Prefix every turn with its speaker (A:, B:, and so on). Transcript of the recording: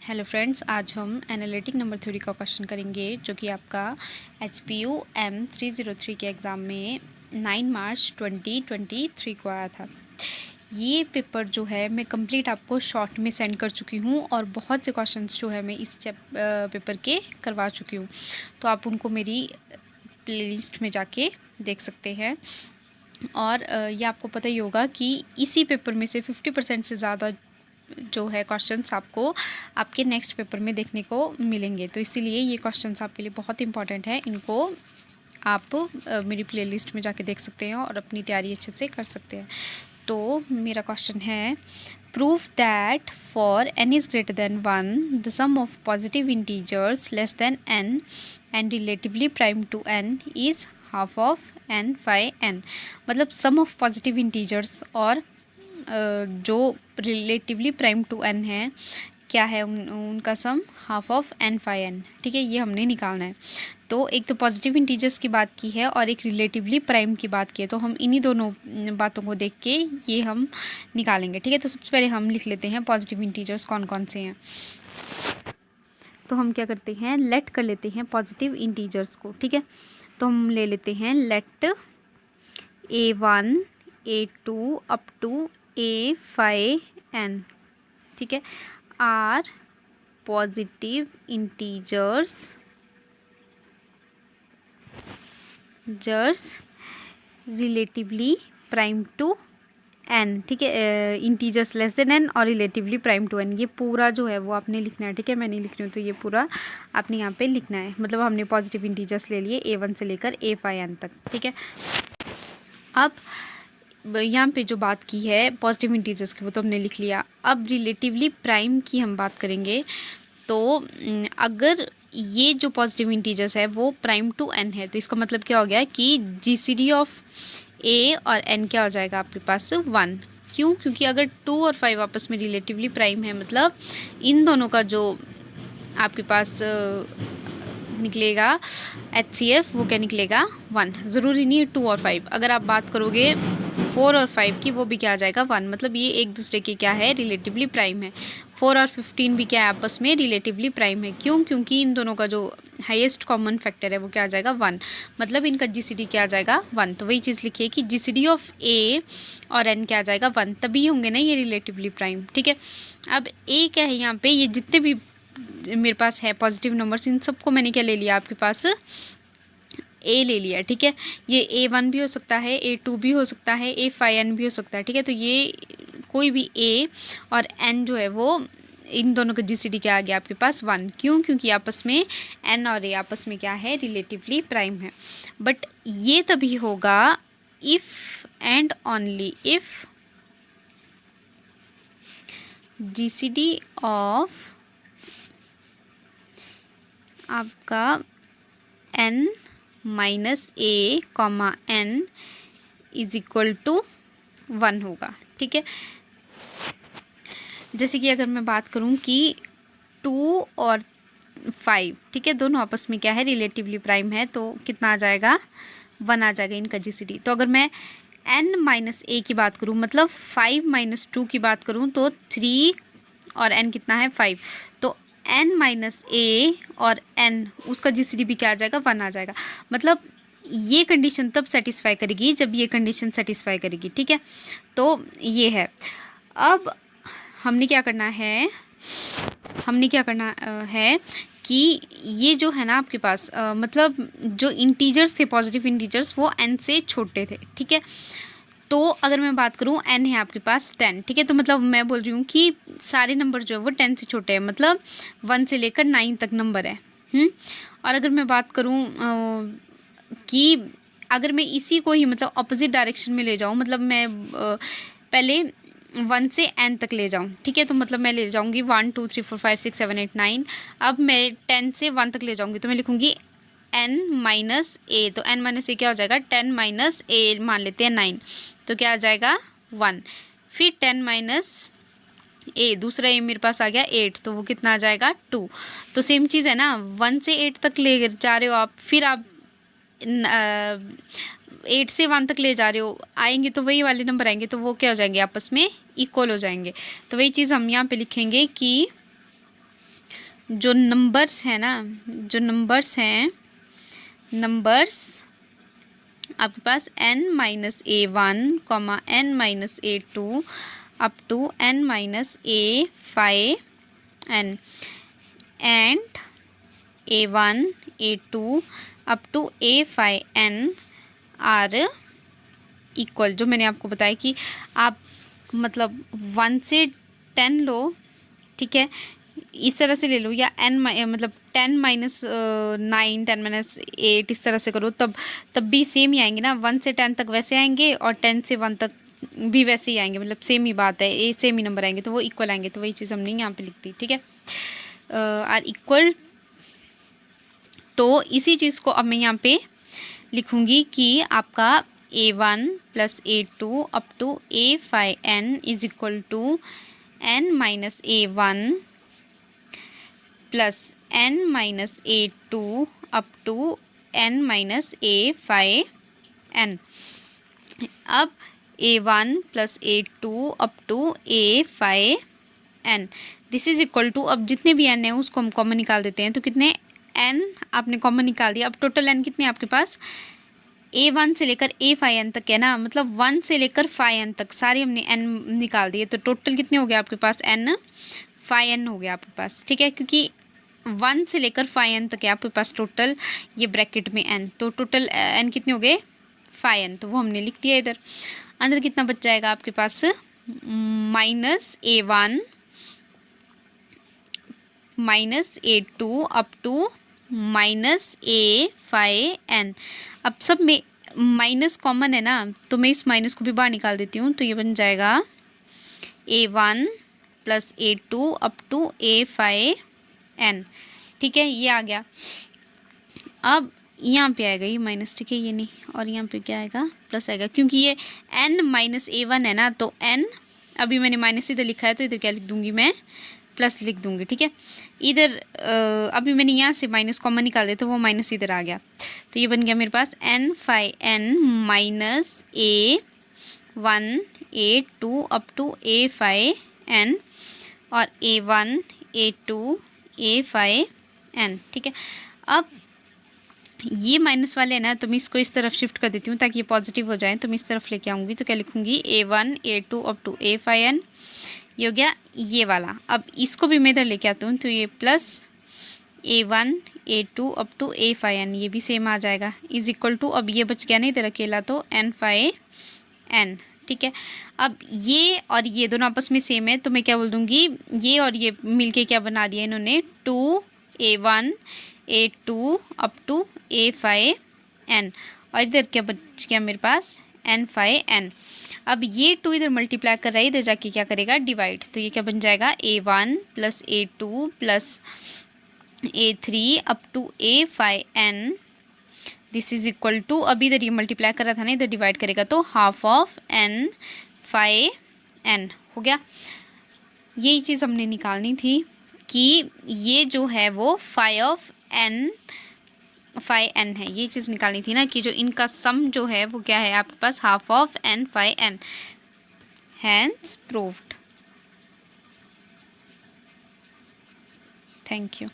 A: Hello friends, आज हम analytic number theory का क्वेश्चन करेंगे जो कि आपका HPU M303 के एग्ज़ाम में 9 मार्च 2023 को आया था। ये पेपर जो है मैं कंप्लीट आपको शॉर्ट में सेंड कर चुकी हूँ और बहुत से क्वेश्चंस जो है मैं इस पेपर के करवा चुकी हूँ, तो आप उनको मेरी प्लेलिस्ट में जाके देख सकते हैं। और ये आपको पता ही होगा कि इसी पेपर में से 50% से ज़्यादा जो है क्वेश्चंस आपको आपके नेक्स्ट पेपर में देखने को मिलेंगे, तो इसीलिए ये क्वेश्चंस आपके लिए बहुत इंपॉर्टेंट है। इनको आप मेरी प्लेलिस्ट में जाके देख सकते हैं और अपनी तैयारी अच्छे से कर सकते हैं। तो मेरा क्वेश्चन है, prove that for n is greater than 1 the sum of positive integers less than n and relatively prime to n is half of n by n। मतलब सम ऑफ पॉजिटिव इंटीजर्स और जो रिलेटिवली प्राइम टू n है, क्या है उनका sum half of n by n। ठीक है, ये हमने निकालना है। तो एक तो पॉजिटिव इंटीजर्स की बात की है और एक रिलेटिवली प्राइम की बात की है, तो हम इन्हीं दोनों बातों को देख के ये हम निकालेंगे। ठीक है, तो सबसे पहले हम लिख लेते हैं पॉजिटिव इंटीजर्स कौन कौन से हैं। तो हम क्या करते हैं, लेट कर लेते हैं पॉजिटिव इंटीजर्स को। ठीक है, तो हम ले लेते हैं late A1 A2 up to A5n। ठीक है, are positive integers relatively prime to n। ठीक है, इंटीजर्स लेस देन n और रिलेटिवली प्राइम टू n, ये पूरा जो है वो आपने लिखना है। ठीक है, मैं नहीं लिख रही हूँ, तो ये पूरा आपने यहाँ पे लिखना है। मतलब हमने पॉजिटिव इंटीजर्स ले लिए A1 से लेकर A5n तक। ठीक है, अब यहाँ पे जो बात की है पॉजिटिव इंटीजर्स की वो तो हमने लिख लिया। अब रिलेटिवली प्राइम की हम बात करेंगे, तो अगर ये जो पॉजिटिव इंटीजर्स है वो प्राइम टू n है, तो इसका मतलब क्या हो गया कि GCD ऑफ A और n क्या हो जाएगा आपके पास 1। क्यों? क्योंकि अगर 2 और 5 आपस में रिलेटिवली प्राइम है, मतलब इन दोनों का जो आपके पास निकलेगा HCF वो क्या निकलेगा 1। ज़रूरी नहीं है 2 और 5, अगर आप बात करोगे 4 और 5 की वो भी क्या आ जाएगा 1। मतलब ये एक दूसरे के क्या है, रिलेटिवली प्राइम है। 4 और 15 भी क्या है, आपस में रिलेटिवली प्राइम है। क्यों? क्योंकि इन दोनों का जो हाईएस्ट कॉमन फैक्टर है वो क्या आ जाएगा 1। मतलब इनका GCD क्या आ जाएगा 1। तो वही चीज़ लिखिए कि GCD ऑफ A और n क्या आ जाएगा 1, तभी होंगे ना ये रिलेटिवली प्राइम। ठीक है, अब A क्या है यहाँ पे, ये जितने भी मेरे पास है पॉजिटिव नंबर्स, इन सबको मैंने क्या ले लिया, आपके पास A ले लिया। ठीक है, ये A1 भी हो सकता है, A2 भी हो सकता है, A5n भी हो सकता है। ठीक है, तो ये कोई भी A और n जो है वो इन दोनों का GCD क्या आ गया आपके पास 1। क्यों? क्योंकि आपस में n और A आपस में क्या है, रिलेटिवली प्राइम है। बट ये तभी होगा if and only if GCD of आपका n minus A comma n is equal to 1 होगा। ठीक है, जैसे कि अगर मैं बात करूं कि 2 और 5, ठीक है, दोनों आपस में क्या है, रिलेटिवली प्राइम है, तो कितना आ जाएगा 1 आ जाएगा इनका GCD। तो अगर मैं n माइनस A की बात करूं, मतलब 5 माइनस 2 की बात करूं, तो 3 और n कितना है 5, तो n माइनस A और n उसका GCD भी क्या आ जाएगा 1 आ जाएगा। मतलब ये कंडीशन तब सेटिस्फाई करेगी जब ये कंडीशन सेटिस्फाई करेगी। ठीक है, तो ये है। अब हमने क्या करना है, कि ये जो है ना आपके पास मतलब जो इंटीजर्स थे पॉजिटिव इंटीजर्स वो n से छोटे थे। ठीक है, तो अगर मैं बात करूँ n है आपके पास 10। ठीक है, तो मतलब मैं बोल रही हूँ कि सारे नंबर जो है वो 10 से छोटे हैं, मतलब 1 से लेकर 9 तक नंबर है। और अगर मैं बात करूँ कि अगर मैं इसी को ही मतलब अपोजिट डायरेक्शन में ले जाऊँ, मतलब मैं पहले 1 से n तक ले जाऊँ। ठीक है, तो मतलब मैं ले जाऊँगी 1 2 3 4 5 6 7 8 9। अब मैं 10 से 1 तक ले जाऊँगी, तो मैं लिखूँगी n माइनस A। तो n माइनस A क्या हो जाएगा, 10 माइनस A मान लेते हैं 9, तो क्या आ जाएगा 1। फिर 10 माइनस A, दूसरा A मेरे पास आ गया 8, तो वो कितना आ जाएगा 2। तो सेम चीज़ है ना, 1 से 8 तक ले जा रहे हो आप, फिर आप 8 से 1 तक ले जा रहे हो, आएंगे तो वही वाले नंबर आएंगे, तो वो क्या हो जाएंगे, आपस में इक्वल हो जाएंगे। तो वही चीज़ हम यहाँ पे लिखेंगे कि जो नंबर्स हैं ना, जो नंबर्स हैं, नंबर्स आपके पास n-a1, n-a2 up to n-a5n and a1 a2 up to a5n are equal, जो मैंने आपको बताया कि आप मतलब 1 से 10 लो, ठीक है, इस तरह से ले लो, या मतलब 10 माइनस 9, 10 माइनस 8 इस तरह से करो, तब भी सेम ही आएंगे ना, 1 से 10 तक वैसे आएंगे और 10 से 1 तक भी वैसे ही आएंगे, मतलब सेम ही बात है, ये सेम ही नंबर आएंगे तो वो इक्वल आएंगे, तो वही चीज़ हमने यहाँ पे लिख दी, ठीक है, आर इक्वल। तो इसी चीज़ को अब मैं यहाँ पे लिखूँगी कि आपका a1 plus a2 up to a5n is equal to n-a1 plus n-a2 up to n-a5n। अब a1 plus a2 up to a5n this is equal to, अब जितने भी n है उसको हम कॉमन निकाल देते हैं, तो कितने n आपने कॉमन निकाल दिया। अब टोटल n कितने आपके पास, a1 से लेकर a5n तक है ना, मतलब 1 से लेकर 5n तक सारे हमने n निकाल दिए, तो टोटल कितने हो गए आपके पास, n 5n हो गया आपके पास, ठीक है, क्योंकि 1 से लेकर 5n तक है आपके पास टोटल, ये ब्रैकेट में n, तो टोटल n कितने हो गए 5n, तो वो हमने लिख दिया इधर। अंदर कितना बच जाएगा आपके पास, minus a1 minus a2 up to minus a5n। अब सब में माइनस कॉमन है ना, तो मैं इस माइनस को भी बाहर निकाल देती हूँ, तो ये बन जाएगा a1 plus a2 up to a5n, ठीक है, ये आ गया। अब यहाँ पे आएगा ये माइनस, ठीक है, ये नहीं, और यहाँ पे क्या आएगा, प्लस आएगा, क्योंकि ये n माइनस a1 है ना, तो n अभी मैंने माइनस इधर लिखा है, तो इधर क्या लिख दूँगी मैं, प्लस लिख दूँगी, ठीक है। इधर अभी मैंने यहाँ से माइनस कॉमन निकाल दिया, तो वो माइनस इधर आ गया, तो ये बन गया मेरे पास n5n minus a1 a2 up to a5n और a1 a2 a5n, ठीक है। अब ये माइनस वाले है ना, तो मैं इसको इस तरफ शिफ्ट कर देती हूँ ताकि ये पॉजिटिव हो जाए, तो मैं इस तरफ लेके आऊँगी, तो क्या लिखूँगी, a1 a2 up to a5n, ये हो गया ये वाला। अब इसको भी मैं इधर लेके आती हूँ, तो ये plus a1 a2 up to a5n, ये भी सेम आ जाएगा, इज इक्वल टू, अब ये बच गया नहीं इधर अकेला, तो n5n, ठीक है। अब ये और ये दोनों आपस में सेम है, तो मैं क्या बोल दूँगी, ये और ये मिलके क्या बना दिया इन्होंने, 2a1 a2 up to a5n, और इधर क्या बच गया मेरे पास, n5n। अब ये 2 इधर मल्टीप्लाई कर रहा है, इधर जाके क्या करेगा, डिवाइड, तो ये क्या बन जाएगा, a1 plus a2 plus a3 up to a5n this is equal to, अभी इधर ये मल्टीप्लाई कर रहा था ना, इधर डिवाइड करेगा, तो हाफ ऑफ n5n हो गया। यही चीज़ हमने निकालनी थी कि ये जो है वो 5n है, ये चीज़ निकालनी थी ना, कि जो इनका सम जो है वो क्या है आपके पास, half of n5n, hence proved. Thank you.